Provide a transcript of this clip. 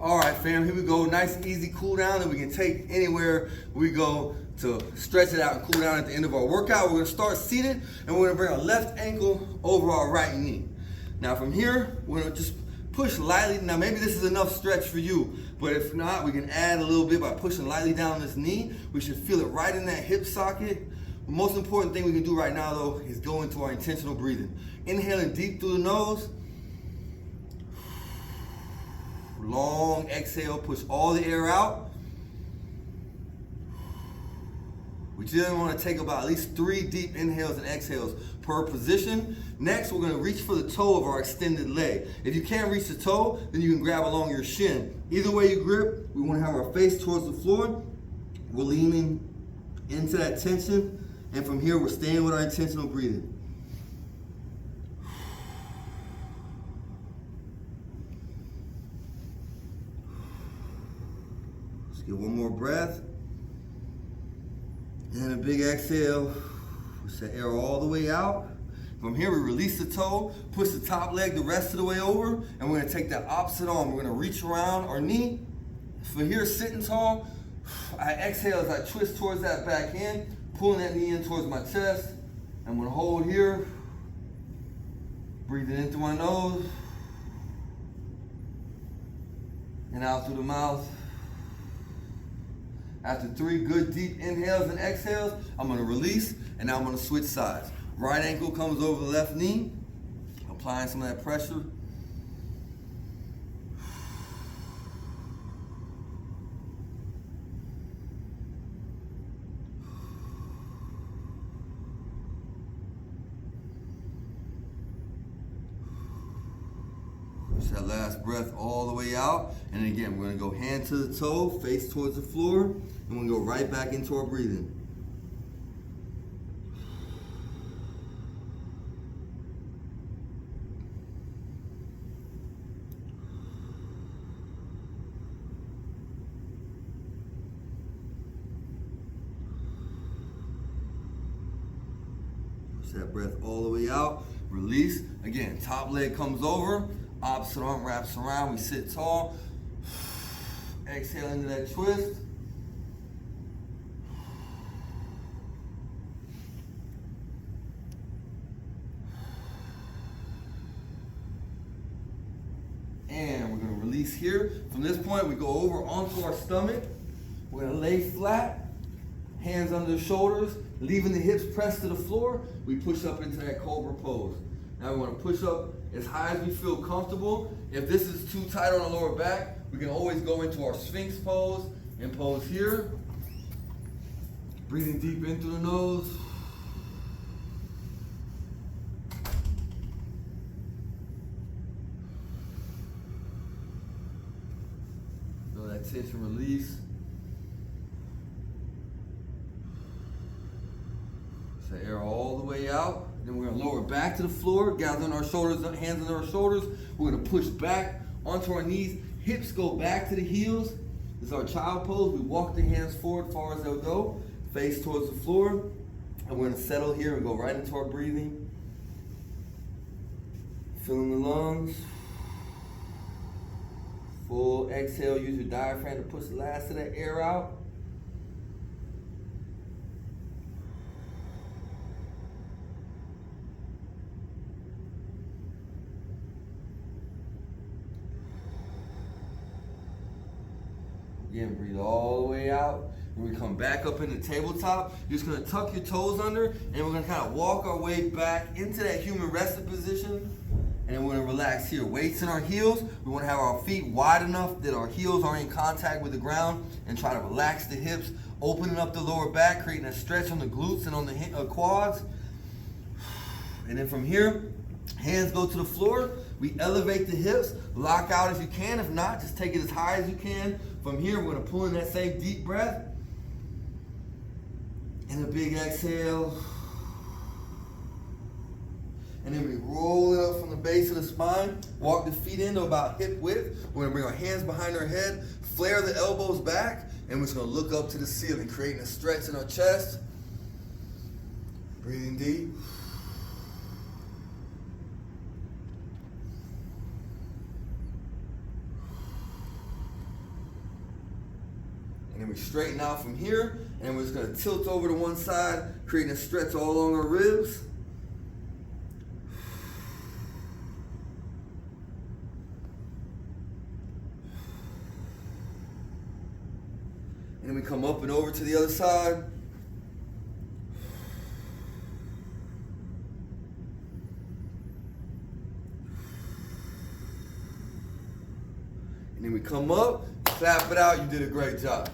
All right, fam, here we go. Nice, easy cool down that we can take anywhere we go to stretch it out and cool down at the end of our workout. We're gonna start seated and we're gonna bring our left ankle over our right knee. Now from here, we're gonna just push lightly. Now maybe this is enough stretch for you, but if not, we can add a little bit by pushing lightly down this knee. We should feel it right in that hip socket. The most important thing we can do right now though is go into our intentional breathing. Inhaling deep through the nose. Long exhale, push all the air out. We generally want to take about at least 3 deep inhales and exhales per position. Next, we're going to reach for the toe of our extended leg. If you can't reach the toe, then you can grab along your shin. Either way you grip, we want to have our face towards the floor. We're leaning into that tension, and from here, we're staying with our intentional breathing. Get one more breath. And a big exhale. Push the air all the way out. From here, we release the toe, push the top leg the rest of the way over, and we're gonna take that opposite arm. We're gonna reach around our knee. For here, sitting tall, I exhale as I twist towards that back end, pulling that knee in towards my chest. I'm gonna hold here. Breathing in through my nose. And out through the mouth. After 3 good deep inhales and exhales, I'm gonna release, and now I'm gonna switch sides. Right ankle comes over the left knee, applying some of that pressure. Push that last breath all the way out. And again, we're gonna go hand to the toe, face towards the floor, and we're gonna go right back into our breathing. Push that breath all the way out, release. Again, top leg comes over, opposite arm wraps around, we sit tall. Exhale into that twist. And we're gonna release here. From this point, we go over onto our stomach. We're gonna lay flat, hands under the shoulders, leaving the hips pressed to the floor. We push up into that cobra pose. Now we wanna push up as high as we feel comfortable. If this is too tight on the lower back, we can always go into our Sphinx pose and pose here. Breathing deep in through the nose. Feel that tension release. Push the air all the way out. Then we're gonna lower back to the floor, gathering our shoulders, hands under our shoulders. We're gonna push back onto our knees. Hips go back to the heels. This is our child pose. We walk the hands forward far as they'll go, face towards the floor. And we're gonna settle here and go right into our breathing. Filling the lungs. Full exhale, use your diaphragm to push the last of that air out. Again, breathe all the way out. When we come back up in the tabletop, you're just gonna tuck your toes under, and we're gonna kind of walk our way back into that human rested position. And then we're gonna relax here. Weights in our heels. We wanna have our feet wide enough that our heels are in contact with the ground, and try to relax the hips, opening up the lower back, creating a stretch on the glutes and on the quads. And then from here, hands go to the floor. We elevate the hips, lock out if you can. If not, just take it as high as you can. From here, we're gonna pull in that same deep breath. And a big exhale. And then we roll it up from the base of the spine. Walk the feet into about hip width. We're gonna bring our hands behind our head, flare the elbows back, and we're just gonna look up to the ceiling, creating a stretch in our chest. Breathing deep. we straighten out from here, and we're just gonna tilt over to one side, creating a stretch all along our ribs. And then we come up and over to the other side. And then we come up, clap it out, you did a great job.